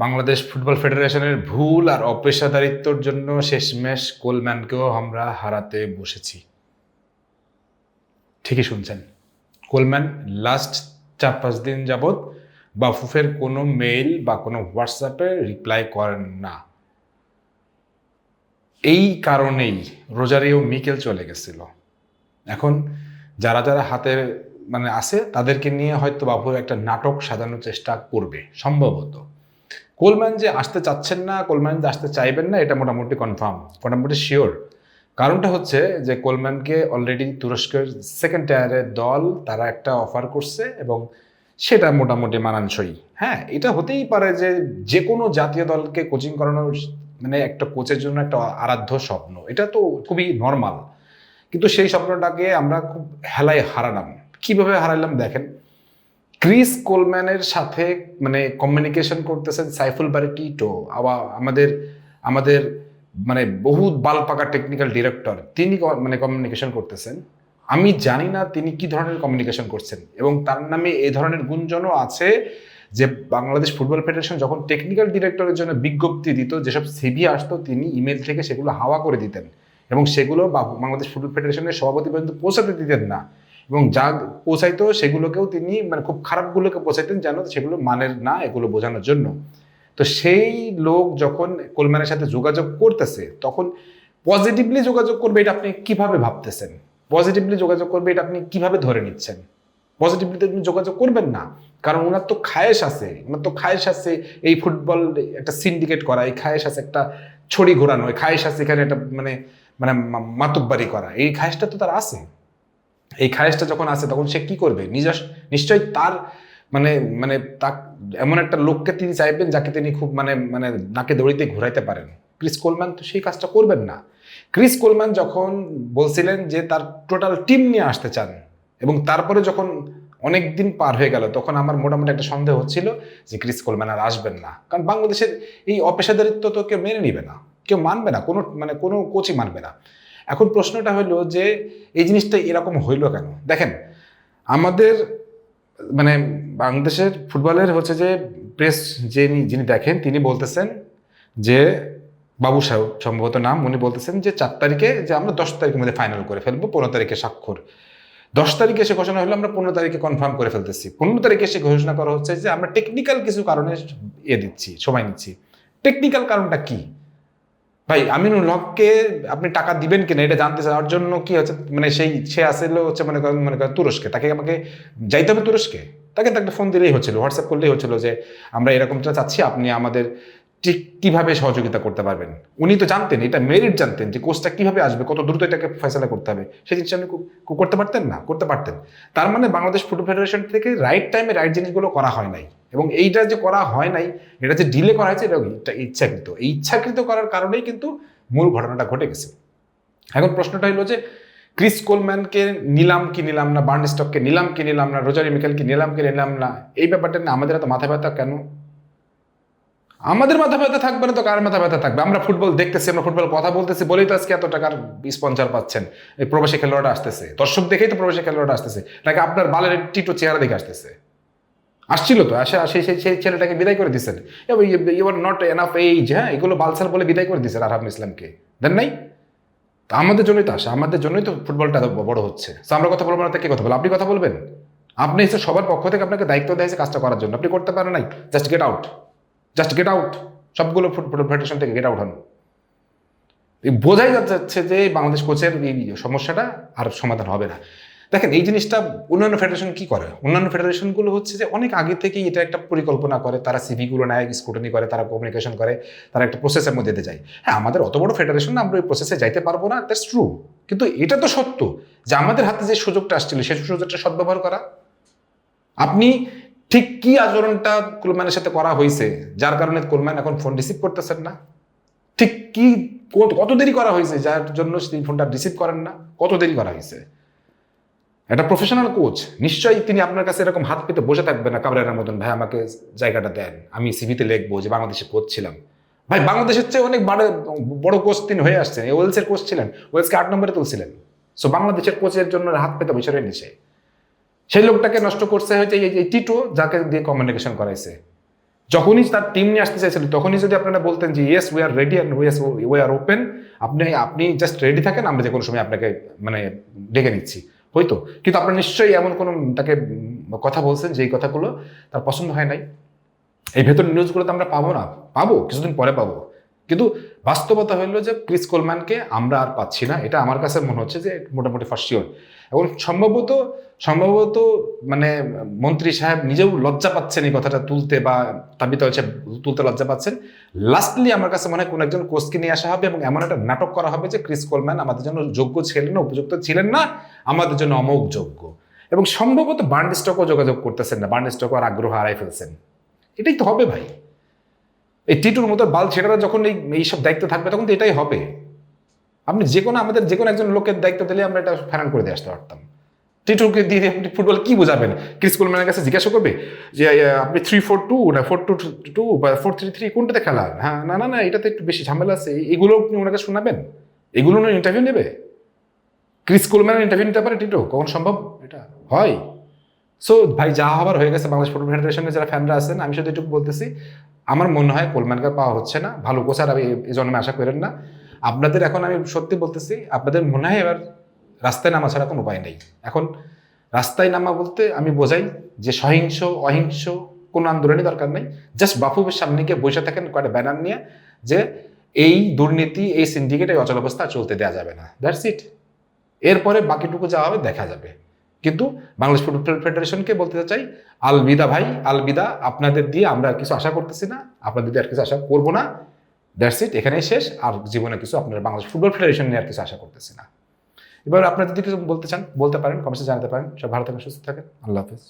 Bangladesh football ফেডারেশনের ভুল আর অপেশাদারিত্বর জন্য শেষমেশ কোলম্যানকেও আমরা হারাতে বসেছি। ঠিকই শুনছেন, কোলম্যান লাস্ট 4-5 দিন যাবৎ বাফুফের কোনো মেইল বা কোনো হোয়াটসঅ্যাপে রিপ্লাই করেন না। এই কারণেই রোজারিও মিকেল চলে গেছিল। এখন যারা যারা হাতে আছে তাদেরকে নিয়ে হয়তো বাফুফে একটা নাটক সাজানোর চেষ্টা করবে সম্ভবত। কোলম্যান যে আসতে চাচ্ছেন না, কোলম্যান যে আসতে চাইবেন না, এটা মোটামুটি কনফার্ম, মোটামুটি শিওর। কারণটা হচ্ছে যে কোলম্যানকে অলরেডি তুরস্কের সেকেন্ড টায়ারের দল তারা একটা অফার করছে এবং সেটা মোটামুটি মানানসই। হ্যাঁ, এটা হতেই পারে যে যে কোনো জাতীয় দলকে কোচিং করানোর একটা কোচের জন্য একটা আরাধ্য স্বপ্ন, এটা তো খুবই নর্মাল। কিন্তু সেই স্বপ্নটাকে আমরা খুব হেলায় হারালাম। কিভাবে হারালাম দেখেন, ক্রিস কোলম্যানের সাথে কমিউনিকেশন করতেছেন সাইফুল বারী টিটো, আবার আমাদের আমাদের বহু বালপাকা টেকনিক্যাল ডিরেক্টর, তিনি কমিউনিকেশন করতেছেন। আমি জানি না তিনি কি ধরনের কমিউনিকেশন করছেন, এবং তার নামে এই ধরনের গুঞ্জনও আছে যে বাংলাদেশ ফুটবল ফেডারেশন যখন টেকনিক্যাল ডিরেক্টরের জন্য বিজ্ঞপ্তি দিত, যেসব সিভি আসতো তিনি ইমেল থেকে সেগুলো হাওয়া করে দিতেন এবং সেগুলো বাংলাদেশ ফুটবল ফেডারেশনের সভাপতি পর্যন্ত পৌঁছাতে দিতেন না, এবং যা পৌঁছাইতো সেগুলোকেও তিনি খুব খারাপগুলোকে পৌঁছাইতেন যেন সেগুলো মানের না, এগুলো বোঝানোর জন্য। তো সেই লোক যখন কোলম্যানের সাথে যোগাযোগ করতেছে তখন পজিটিভলি যোগাযোগ করবে এটা আপনি কিভাবে ভাবতেছেন? পজিটিভলি যোগাযোগ করবে এটা আপনি কিভাবে ধরে নিচ্ছেন? পজিটিভলি তো আপনি যোগাযোগ করবেন না, কারণ ওনার তো খায়েশ আছে এই ফুটবল একটা সিন্ডিকেট করা, এই খায়েশ আছে একটা ছড়ি ঘোরানো, এই খায়েশ আছে এখানে একটা মাতব্বারি করা, এই খায়েশটা তো তার আছে। এই খায়েশটা যখন আছে তখন সে কি করবে? নিশ্চয়ই তার তা এমন একটা লোককে তিনি চাইবেন যাকে তিনি খুব নাকে দড়িতে ঘুরাইতে পারেন। ক্রিস কোলম্যান তো সেই কাজটা করবেন না। ক্রিস কোলম্যান যখন বলছিলেন যে তার টোটাল টিম নিয়ে আসতে চান, এবং তারপরে যখন অনেক দিন পার হয়ে গেল তখন আমার মোটামুটি একটা সন্দেহ হচ্ছিল যে ক্রিস কোলম্যান আর আসবেন না, কারণ বাংলাদেশের এই অপেশাদারিত্ব তো কেউ মেনে নিবে না, কেউ মানবে না, কোনো কোচই মানবে না। এখন প্রশ্নটা হলো যে এই জিনিসটা এরকম হইল কেন? দেখেন, আমাদের বাংলাদেশের ফুটবলের হচ্ছে যে প্রেস যিনি দেখেন তিনি বলতেছেন যে বাবু সাহেব সম্ভবত নাম, উনি বলতেছেন যে 4 তারিখে যে আমরা 10 তারিখের মধ্যে ফাইনাল করে ফেলবো, 15 তারিখে স্বাক্ষর। 10 তারিখে এসে ঘোষণা হলো আমরা 15 তারিখে কনফার্ম করে ফেলতেছি। 15 তারিখে এসে ঘোষণা করা হচ্ছে যে আমরা টেকনিক্যাল কিছু কারণে সময় নিচ্ছি। টেকনিক্যাল কারণটা কি ভাই? আমিনুল হককে আপনি টাকা দিবেন কিনা এটা জানতে চাওয়ার জন্য কি হচ্ছে সে আসলে হচ্ছে মনে করেন তুরস্কে, তাকে আমাকে যাইতে হবে তুরস্কে, তাকে একটা ফোন দিলেই হচ্ছিল, হোয়াটসঅ্যাপ করলেই হচ্ছিল যে আমরা এরকমটা চাচ্ছি, আপনি আমাদের ঠিক কিভাবে সহযোগিতা করতে পারবেন। উনি তো জানতেন, এটা মেরিট জানতেন যে কোচটা কিভাবে আসবে, কত দ্রুত এটাকে ফয়সালা করতে হবে, সেই জিনিসটা আপনি করতে পারতেন না? করতে পারতেন। তার বাংলাদেশ ফুটবল ফেডারেশন থেকে রাইট টাইমে রাইট জিনিসগুলো করা হয় নাই, এবং এইটা যে করা হয় নাই, এটা যে ডিলে করা হয়েছে, এটা ইচ্ছাকৃত। এই ইচ্ছাকৃত করার কারণেই কিন্তু মূল ঘটনাটা ঘটে গেছে। এখন প্রশ্নটা হলো যে ক্রিস কোলম্যানকে নিলাম কি নিলাম না, বার্নস্টককে নিলাম কি নিলাম না, রোজারি মিকেলকে নিলাম কি নিলাম না, এই ব্যাপারটা নিয়ে আমাদের এত মাথা ব্যথা কেন? আমাদের মাথা ব্যথা থাকবে না তো কার মাথা ব্যথা থাকবে? আমরা ফুটবল দেখতেছি, আমরা ফুটবল কথা বলতেছি বলেই তো আজকে এত টাকার স্পন্সর পাচ্ছেন। এই প্রবাসী খেলোয়াড়রা আসতেছে, দর্শক দেখেই তো প্রবাসী খেলোয়াড়রা আসতেছে, নাকি আপনার বালের টিটো চেহারা দেখে আসতেছে? আসছিল তো, সেই ছেলেটাকে বিদায় করে দিচ্ছেন, you are not enough age, হ্যাঁ, এগুলো বালসাল বলে বিদায় করে দিচ্ছেন আরহাম ইসলামকে, দেন নাই? তা আমাদের জন্যই তো আসে, আমাদের জন্যই তো ফুটবলটা বড় হচ্ছে। আমরা কথা বলবো না, কে কথা বলবো? আপনি কথা বলবেন? আপনি এসে সবার পক্ষ থেকে আপনাকে দায়িত্ব দিয়েছে কাজটা করার জন্য, আপনি করতে পারেন নাই? Just get out, just get out, সবগুলো ফুটবল ফেডারেশন থেকে গেট আউট হন। বোঝাই যাচ্ছে যে বাংলাদেশ কোচের এই সমস্যাটা আর সমাধান হবে না। দেখেন, এই জিনিসটা অন্যান্য ফেডারেশন কি করে? অন্যান্য ফেডারেশনগুলো হচ্ছে যে অনেক আগে থেকেই এটা একটা পরিকল্পনা করে, তারা সিভিগুলো নেয়, স্ক্রুটিনি করে, তারা কমিউনিকেশন করে, তারা একটা প্রসেসের মধ্যে দিয়ে যায়। হ্যাঁ, আমাদের অত বড় ফেডারেশন, আমরা ওই প্রসেসে যাইতে পারবো না, দ্যাটস ট্রু। কিন্তু এটা তো সত্য যে আমাদের হাতে যে সুযোগটা আসছিল সেই সুযোগটা সদ্ব্যবহার করা। আপনি ঠিক কি আচরণটা কোলম্যানের সাথে করা হয়েছে যার কারণে কোলম্যান এখন ফোন রিসিভ করতেছেন না? ঠিক কি, কত দেরি করা হয়েছে যার জন্য তিনি ফোনটা রিসিভ করেন না? কত দেরি করা হয়েছে? একটা প্রফেশনাল কোচ নিশ্চয়ই তিনি আপনার কাছে এরকম হাত পেতে বসে থাকবে না কাবরেরার মতন, ভাই আমাকে জায়গাটা দেন, আমি সিভিতে লিখবো যে বাংলাদেশে কোচ ছিলাম। ভাই, বাংলাদেশের চেয়ে অনেক বড় কোচ তিনি হয়ে আসছেন, ওয়েলসের কোচ ছিলেন, ওয়েলসকে 8 নম্বরে তুলছিলেন। সো বাংলাদেশের কোচের জন্য হাত পেতে বসে রয়ে নিছে। সেই লোকটাকে নষ্ট করছে হচ্ছে এই টিটো, যাকে দিয়ে কমিউনিকেশন করাইছে। যখনই তার টিম নিয়ে আসতে চাইছিল তখনই যদি আপনারা বলতেন যে yes we are ready and we are open, আপনি জাস্ট রেডি থাকেন, আমরা যে কোনো সময় আপনাকে মানে ডেকে নিচ্ছি, হয়তো। কিন্তু আপনারা নিশ্চয়ই এমন কোনো তাকে কথা বলছেন যেই কথাগুলো তার পছন্দ হয় নাই। এই ভেতর নিউজগুলো তো আমরা পাবো না, পাবো কিছুদিন পরে পাবো, কিন্তু বাস্তবতা হলো যে ক্রিস কোলম্যানকে আমরা আর পাচ্ছি না, এটা আমার কাছে মনে হচ্ছে যে মোটামুটি ফর শিওর। এবং সম্ভবত সম্ভবত মানে মন্ত্রী সাহেব নিজেও লজ্জা পাচ্ছেন এই কথাটা তুলতে, বা তাবিতা হচ্ছে তুলতে লজ্জা পাচ্ছেন। লাস্টলি আমার কাছে মনে হয় কোনো একজন কোচকে নিয়ে আসা হবে এবং এমন একটা নাটক করা হবে যে ক্রিস কোলম্যান আমাদের জন্য যোগ্য ছিলেন না, উপযুক্ত ছিলেন না, আমাদের জন্য অমোঘ যোগ্য। এবং সম্ভবত বার্নস্টকও যোগাযোগ করতেছেন না, বার্নস্টকও আর আগ্রহ হারাই ফেলছেন। এটাই তো হবে ভাই, এই টিটুর মতো বাল ছেলেরা যখন এইসব দায়িত্ব থাকবে তখন তো এটাই হবে। আপনি যে কোনো আমাদের যে কোনো একজন লোকের দায়িত্ব দিলে আমরা এটা ফাইনাল করে দিয়ে আসতে পারতাম। টিটুকে দিয়ে আপনি ফুটবল কি বোঝাবেন? ক্রিস কোলম্যানের কাছে জিজ্ঞাসা করবে যে আপনি 3-4-2 না 4-2-2 বা 4-3-3 কোনটাতে খেলা? হ্যাঁ, না না না, এটাতে একটু বেশি ঝামেলা আছে, এগুলো আপনি ওনাকে শোনাবেন? এগুলো উনি ইন্টারভিউ নেবে? ক্রিস কোলম্যানের ইন্টারভিউ নিতে পারে টিটু? কখন সম্ভব এটা হয়? সো ভাই, যা হবার হয়ে গেছে। বাংলাদেশ ফুটবল ফেডারেশনের যারা ফ্যানরা আছেন, আমি শুধু এটুকু বলতেছি, আমার মনে হয় কোলম্যানকে পাওয়া হচ্ছে না, ভালো কোচ আর এই জন্মে আশা করেন না। আপনাদের এখন আমি সত্যি বলতেছি, আপনাদের মনে হয় এবার রাস্তায় নামা ছাড়া কোনো উপায় নেই। এখন রাস্তায় নামা বলতে আমি বোঝাই যে সহিংস অহিংস কোনো আন্দোলনই দরকার নেই, জাস্ট বাফুফের সামনে গিয়ে বসে থাকেন কয়েকটা ব্যানার নিয়ে যে এই দুর্নীতি, এই সিন্ডিকেট, এই অচলাবস্থা চলতে দেওয়া যাবে না, দ্যাটস ইট। এরপরে বাকিটুকু যা হবে দেখা যাবে। কিন্তু বাংলাদেশ ফুটবল ফেডারেশনকে বলতে চাই, আলবিদা ভাই, আলবিদা। আপনাদের দিয়ে আমরা আর কিছু আশা করতেছি না, আপনাদের দিয়ে আর কিছু আশা করবো না, দ্যাটস ইট, এখানেই শেষ। আর জীবনে কিছু আপনারা বাংলাদেশ ফুটবল ফেডারেশন নিয়ে আর কিছু আশা করতেছি না। এবার আপনারা যদি কিছু বলতে চান বলতে পারেন, কমেন্টে জানাতে পারেন। সব ভালো থাকেন, সুস্থ থাকেন, আল্লাহ হাফেজ।